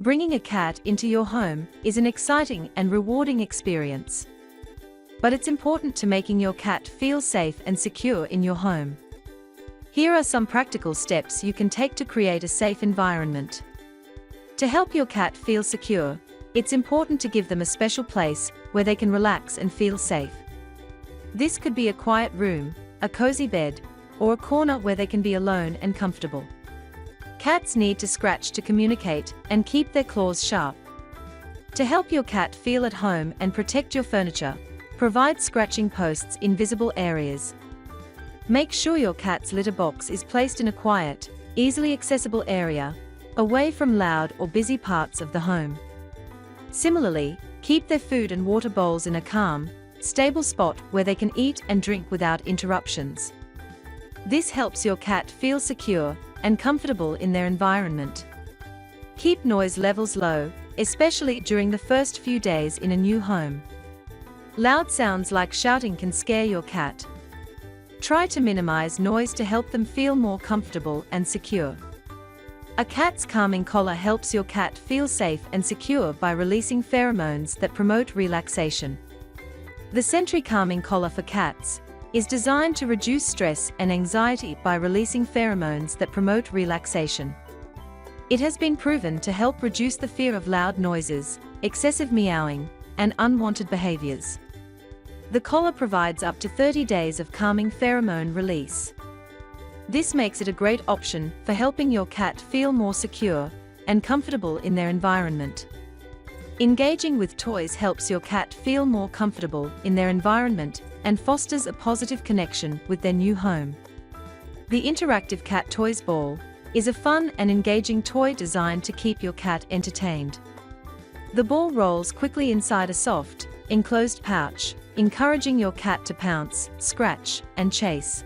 Bringing a cat into your home is an exciting and rewarding experience. But it's important to making your cat feel safe and secure in your home. Here are some practical steps you can take to create a safe environment. To help your cat feel secure, it's important to give them a special place where they can relax and feel safe. This could be a quiet room, a cozy bed, or a corner where they can be alone and comfortable. Cats need to scratch to communicate and keep their claws sharp. To help your cat feel at home and protect your furniture, provide scratching posts in visible areas. Make sure your cat's litter box is placed in a quiet, easily accessible area, away from loud or busy parts of the home. Similarly, keep their food and water bowls in a calm, stable spot where they can eat and drink without interruptions. This helps your cat feel secure and comfortable in their environment. Keep noise levels low, especially during the first few days in a new home. Loud sounds like shouting can scare your cat. Try to minimize noise to help them feel more comfortable and secure. A cat's calming collar helps your cat feel safe and secure by releasing pheromones that promote relaxation. The Sentry Calming Collar for cats is designed to reduce stress and anxiety by releasing pheromones that promote relaxation. It has been proven to help reduce the fear of loud noises, excessive meowing, and unwanted behaviors. The collar provides up to 30 days of calming pheromone release. This makes it a great option for helping your cat feel more secure and comfortable in their environment. Engaging with toys helps your cat feel more comfortable in their environment and fosters a positive connection with their new home. The Interactive Cat Toys Ball is a fun and engaging toy designed to keep your cat entertained. The ball rolls quickly inside a soft, enclosed pouch, encouraging your cat to pounce, scratch, and chase.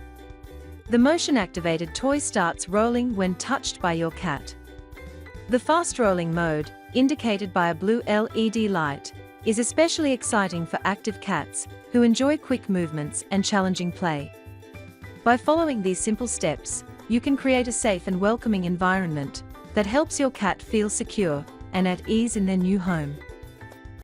The motion-activated toy starts rolling when touched by your cat. The fast-rolling mode, indicated by a blue LED light, is especially exciting for active cats who enjoy quick movements and challenging play. By following these simple steps, you can create a safe and welcoming environment that helps your cat feel secure and at ease in their new home.